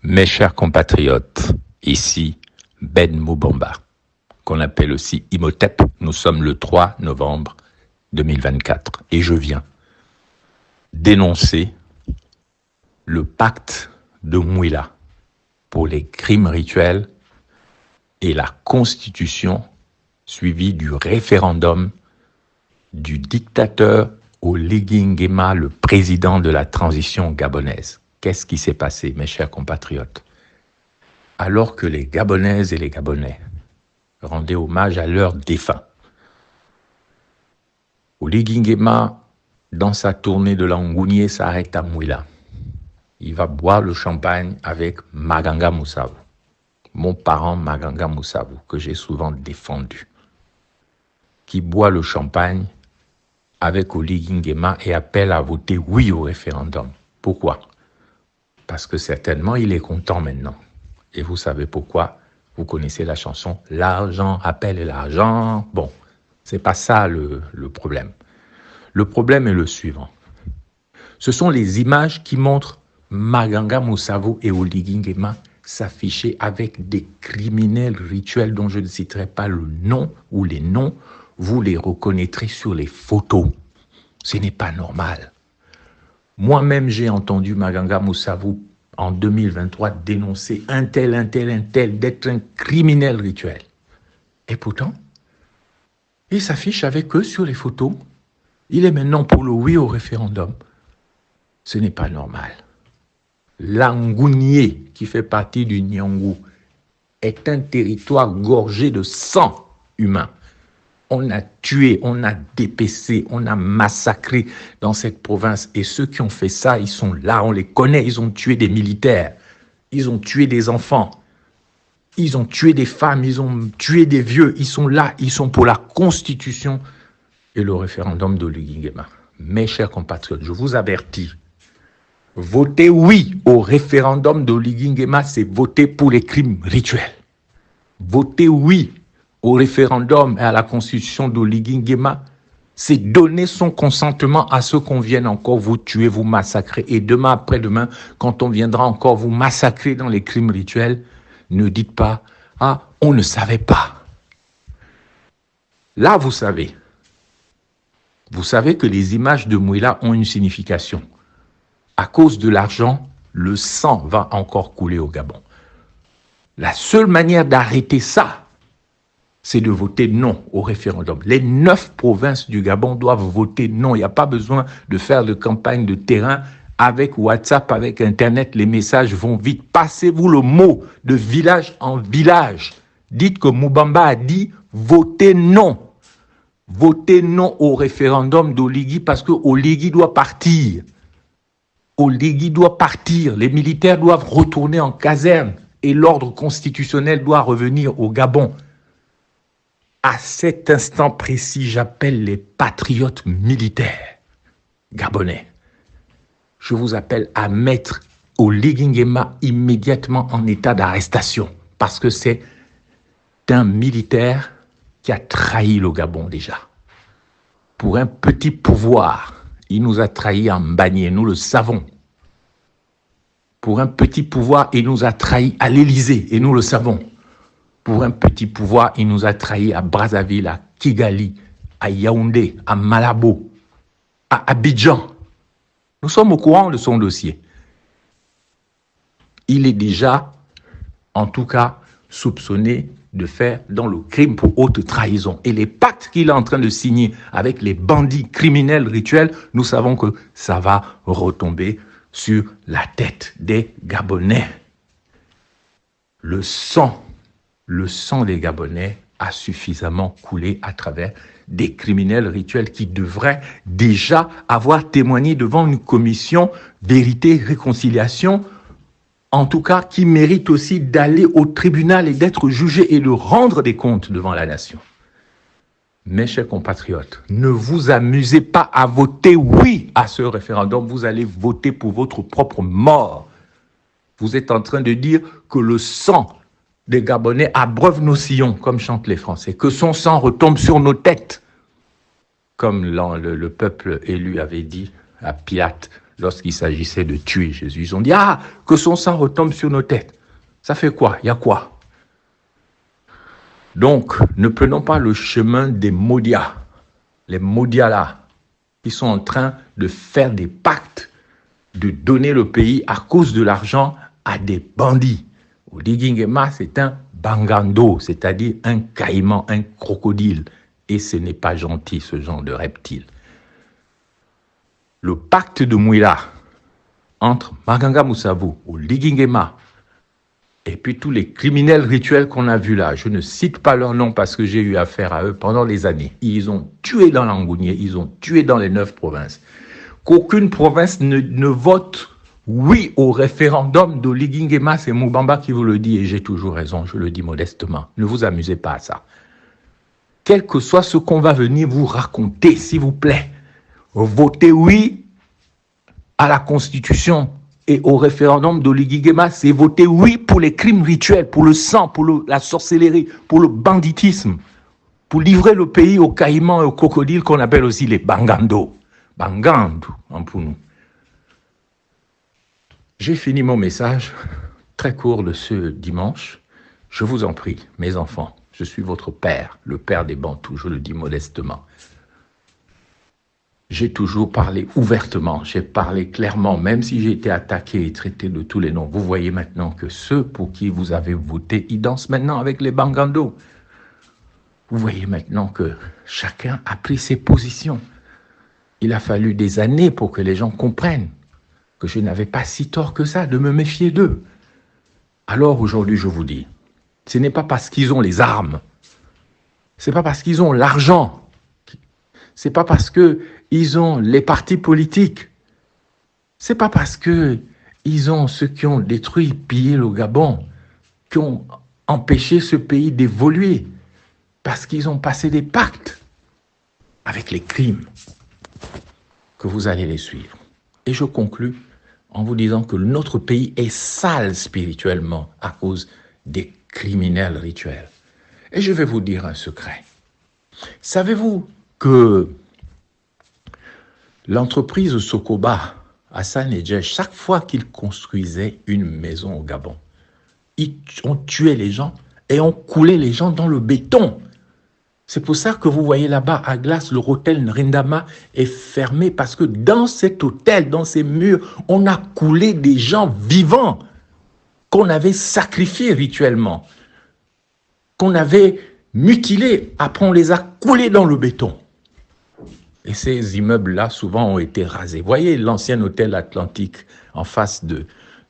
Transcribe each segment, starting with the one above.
Mes chers compatriotes, ici Ben Moubamba, qu'on appelle aussi Imhotep. Nous sommes le 3 novembre 2024 et je viens dénoncer le pacte de Mouila pour les crimes rituels et la constitution suivie du référendum du dictateur Oligui Nguema, le président de la transition gabonaise. Qu'est-ce qui s'est passé, mes chers compatriotes? Alors que les Gabonaises et les Gabonais rendaient hommage à leurs défunts, Oligui Nguema, dans sa tournée de Langounier, s'arrête à Mouila. Il va boire le champagne avec Maganga Moussavou, mon parent Maganga Moussavou, que j'ai souvent défendu, qui boit le champagne avec Oligui Nguema et appelle à voter oui au référendum. Pourquoi? Parce que certainement il est content maintenant. Et vous savez pourquoi? Vous connaissez la chanson « L'argent appelle l'argent ». Bon, c'est pas ça le problème. Le problème est le suivant. Ce sont les images qui montrent Maganga Moussavou et Oligui Nguema s'afficher avec des criminels rituels dont je ne citerai pas le nom ou les noms. Vous les reconnaîtrez sur les photos. Ce n'est pas normal. Moi-même, j'ai entendu Maganga Moussavou en 2023 dénoncer un tel d'être un criminel rituel. Et pourtant, il s'affiche avec eux sur les photos. Il est maintenant pour le oui au référendum. Ce n'est pas normal. Langounier, qui fait partie du Nyangou, est un territoire gorgé de sang humain. On a tué, on a dépecé, on a massacré dans cette province. Et ceux qui ont fait ça, ils sont là, on les connaît. Ils ont tué des militaires, ils ont tué des enfants, ils ont tué des femmes, ils ont tué des vieux. Ils sont là, ils sont pour la Constitution et le référendum d'Oligui Nguema. Mes chers compatriotes, je vous avertis, voter oui au référendum d'Oligui Nguema, c'est voter pour les crimes rituels. Voter oui au référendum et à la constitution d'Oligui Nguema, c'est donner son consentement à ce qu'on vienne encore vous tuer, vous massacrer. Et demain, après-demain, quand on viendra encore vous massacrer dans les crimes rituels, ne dites pas « Ah, on ne savait pas ». Là, vous savez. Vous savez que les images de Mouila ont une signification. À cause de l'argent, le sang va encore couler au Gabon. La seule manière d'arrêter ça, c'est de voter non au référendum. Les 9 provinces du Gabon doivent voter non. Il n'y a pas besoin de faire de campagne de terrain avec WhatsApp, avec Internet. Les messages vont vite. Passez-vous le mot de village en village. Dites que Moubamba a dit votez non. Votez non au référendum d'Oligui parce que Oligui doit partir. Oligui doit partir. Les militaires doivent retourner en caserne et l'ordre constitutionnel doit revenir au Gabon. À cet instant précis, j'appelle les patriotes militaires gabonais. Je vous appelle à mettre Oligui Nguema immédiatement en état d'arrestation parce que c'est un militaire qui a trahi le Gabon déjà. Pour un petit pouvoir, il nous a trahis en Mbagné, nous le savons. Pour un petit pouvoir, il nous a trahis à l'Élysée et nous le savons. Pour un petit pouvoir, il nous a trahis à Brazzaville, à Kigali, à Yaoundé, à Malabo, à Abidjan. Nous sommes au courant de son dossier. Il est déjà, en tout cas, soupçonné de faire dans le crime pour haute trahison. Et les pactes qu'il est en train de signer avec les bandits criminels rituels, nous savons que ça va retomber sur la tête des Gabonais. Le sang des Gabonais a suffisamment coulé à travers des criminels rituels qui devraient déjà avoir témoigné devant une commission vérité, réconciliation, en tout cas qui mérite aussi d'aller au tribunal et d'être jugé et de rendre des comptes devant la nation. Mes chers compatriotes, ne vous amusez pas à voter oui à ce référendum, vous allez voter pour votre propre mort. Vous êtes en train de dire que le sang des Gabonais abreuve nos sillons, comme chantent les Français, que son sang retombe sur nos têtes, comme le peuple élu avait dit à Pilate lorsqu'il s'agissait de tuer Jésus. Ils ont dit, ah, que son sang retombe sur nos têtes. Ça fait quoi? Il y a quoi? Donc, ne prenons pas le chemin des Modias. Les Modias là, qui sont en train de faire des pactes, de donner le pays à cause de l'argent à des bandits. Oligui Nguema, c'est un bangando, c'est-à-dire un caïman, un crocodile. Et ce n'est pas gentil, ce genre de reptile. Le pacte de Mouila entre Maganga Moussabou, Oligui Nguema, et puis tous les criminels rituels qu'on a vus là, je ne cite pas leur nom parce que j'ai eu affaire à eux pendant des années. Ils ont tué dans l'Angounier, ils ont tué dans les 9 provinces. Qu'aucune province ne vote oui au référendum d'Oligui Nguema, c'est Moubamba qui vous le dit et j'ai toujours raison, je le dis modestement. Ne vous amusez pas à ça. Quel que soit ce qu'on va venir vous raconter, s'il vous plaît, votez oui à la Constitution et au référendum d'Oligui Nguema, c'est voter oui pour les crimes rituels, pour le sang, pour la sorcellerie, pour le banditisme, pour livrer le pays aux caïmans et aux crocodiles qu'on appelle aussi les bangando. Bangando, en pour nous. J'ai fini mon message très court de ce dimanche. Je vous en prie, mes enfants, je suis votre père, le père des Bantous, je le dis modestement. J'ai toujours parlé ouvertement, j'ai parlé clairement, même si j'ai été attaqué et traité de tous les noms. Vous voyez maintenant que ceux pour qui vous avez voté, ils dansent maintenant avec les Bangando. Vous voyez maintenant que chacun a pris ses positions. Il a fallu des années pour que les gens comprennent que je n'avais pas si tort que ça de me méfier d'eux. Alors aujourd'hui, je vous dis, ce n'est pas parce qu'ils ont les armes, ce n'est pas parce qu'ils ont l'argent, ce n'est pas parce qu'ils ont les partis politiques, ce n'est pas parce qu'ils ont ceux qui ont détruit, pillé le Gabon, qui ont empêché ce pays d'évoluer, parce qu'ils ont passé des pactes avec les crimes, que vous allez les suivre. Et je conclus en vous disant que notre pays est sale spirituellement à cause des criminels rituels. Et je vais vous dire un secret. Savez-vous que l'entreprise Sokoba, Hassan Edjesh, chaque fois qu'ils construisaient une maison au Gabon, ils ont tué les gens et ont coulé les gens dans le béton. C'est pour ça que vous voyez là-bas à Glace, le hôtel Nrindama est fermé parce que dans cet hôtel, dans ces murs, on a coulé des gens vivants qu'on avait sacrifiés rituellement, qu'on avait mutilés. Après, on les a coulés dans le béton. Et ces immeubles-là, souvent, ont été rasés. Vous voyez l'ancien hôtel Atlantique en face de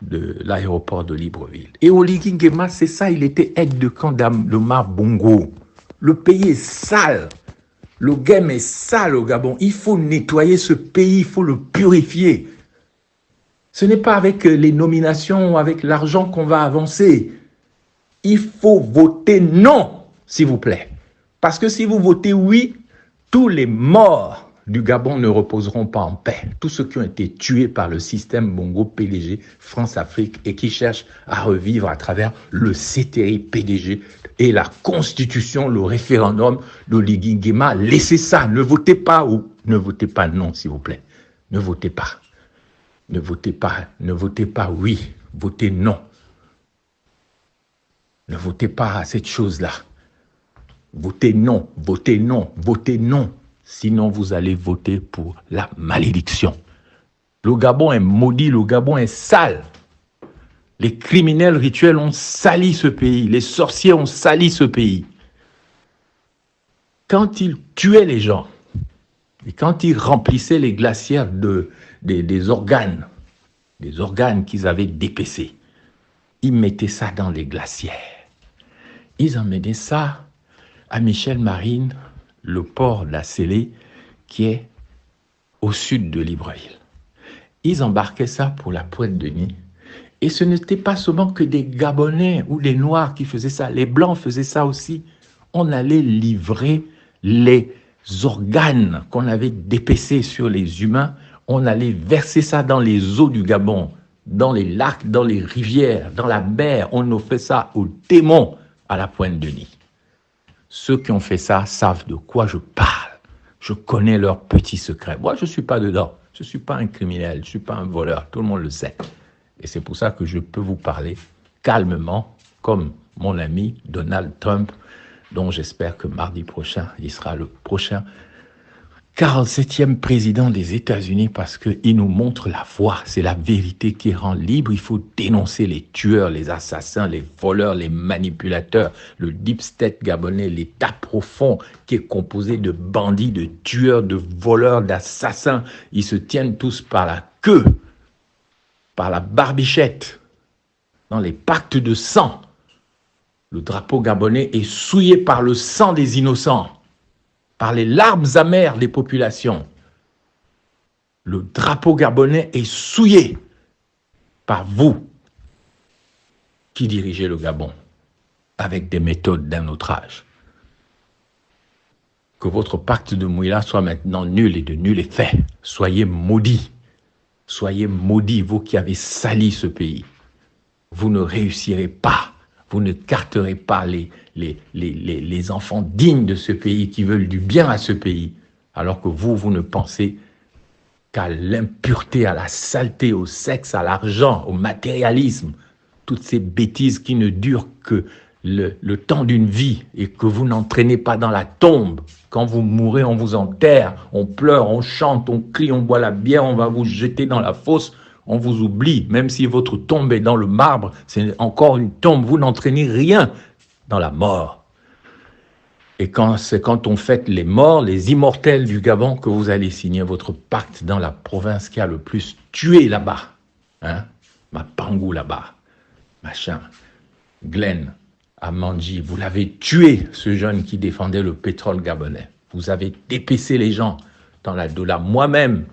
l'aéroport de Libreville. Et Oligui Nguema, c'est ça, il était aide de camp d'Omar Bongo. Le pays est sale. Le game est sale au Gabon. Il faut nettoyer ce pays, il faut le purifier. Ce n'est pas avec les nominations ou avec l'argent qu'on va avancer. Il faut voter non, s'il vous plaît. Parce que si vous votez oui, tous les morts du Gabon ne reposeront pas en paix. Tous ceux qui ont été tués par le système Bongo PDG France-Afrique et qui cherchent à revivre à travers le CTI PDG et la constitution, le référendum d'Oligui Nguema. Laissez ça, ne votez pas ou ne votez pas non, s'il vous plaît. Ne votez pas. Ne votez pas, ne votez pas oui, votez non. Ne votez pas à cette chose-là. Votez non, votez non, votez non. Sinon, vous allez voter pour la malédiction. Le Gabon est maudit, le Gabon est sale. Les criminels rituels ont sali ce pays, les sorciers ont sali ce pays. Quand ils tuaient les gens, et quand ils remplissaient les glacières des organes qu'ils avaient dépecés, ils mettaient ça dans les glacières. Ils emmenaient ça à Michel Marine, le port de la Célé, qui est au sud de Libreville. Ils embarquaient ça pour la Pointe-de-Nez. Et ce n'était pas seulement que des Gabonais ou des Noirs qui faisaient ça. Les Blancs faisaient ça aussi. On allait livrer les organes qu'on avait dépecés sur les humains. On allait verser ça dans les eaux du Gabon, dans les lacs, dans les rivières, dans la mer. On offrait ça aux démons à la Pointe-de-Nez. Ceux qui ont fait ça savent de quoi je parle. Je connais leurs petits secrets. Moi, je ne suis pas dedans. Je ne suis pas un criminel, je ne suis pas un voleur, tout le monde le sait. Et c'est pour ça que je peux vous parler calmement, comme mon ami Donald Trump, dont j'espère que mardi prochain, il sera le prochain 47e président des États-Unis parce qu'il nous montre la voie. C'est la vérité qui rend libre. Il faut dénoncer les tueurs, les assassins, les voleurs, les manipulateurs, le deep state gabonais, l'État profond qui est composé de bandits, de tueurs, de voleurs, d'assassins. Ils se tiennent tous par la queue, par la barbichette, dans les pactes de sang. Le drapeau gabonais est souillé par le sang des innocents, par les larmes amères des populations. Le drapeau gabonais est souillé par vous qui dirigez le Gabon avec des méthodes d'un autre âge. Que votre pacte de Mouila soit maintenant nul et de nul effet. Soyez maudits. Soyez maudits, vous qui avez sali ce pays. Vous ne réussirez pas. Vous ne carterez pas les enfants dignes de ce pays qui veulent du bien à ce pays, alors que vous ne pensez qu'à l'impureté, à la saleté, au sexe, à l'argent, au matérialisme, toutes ces bêtises qui ne durent que le temps d'une vie et que vous n'entraînez pas dans la tombe. Quand vous mourrez, on vous enterre, on pleure, on chante, on crie, on boit la bière, on va vous jeter dans la fosse. On vous oublie, même si votre tombe est dans le marbre, c'est encore une tombe, vous n'entraînez rien dans la mort. Et c'est quand on fête les morts, les immortels du Gabon, que vous allez signer votre pacte dans la province qui a le plus tué là-bas. Hein? Mapangou là-bas, machin. Glenn, Amandji, vous l'avez tué, ce jeune qui défendait le pétrole gabonais. Vous avez dépecé les gens dans la doula. Moi-même,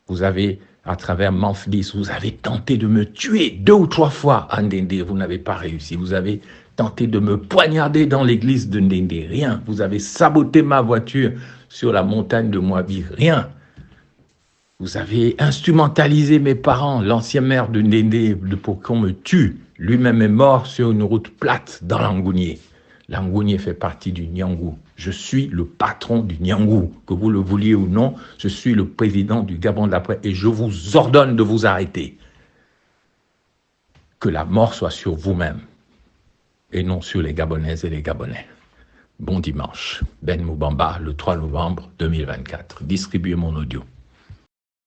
vous avez... à travers Manflis, vous avez tenté de me tuer 2 ou 3 fois à Ndende, vous n'avez pas réussi. Vous avez tenté de me poignarder dans l'église de Ndende, rien. Vous avez saboté ma voiture sur la montagne de Moabi, rien. Vous avez instrumentalisé mes parents, l'ancien maire de Ndende, pour qu'on me tue. Lui-même est mort sur une route plate dans l'Angounié. L'Angounié fait partie du Nyangou. Je suis le patron du Nyangou, que vous le vouliez ou non. Je suis le président du Gabon d'après et je vous ordonne de vous arrêter. Que la mort soit sur vous-même et non sur les Gabonaises et les Gabonais. Bon dimanche. Ben Moubamba, le 3 novembre 2024. Distribuez mon audio.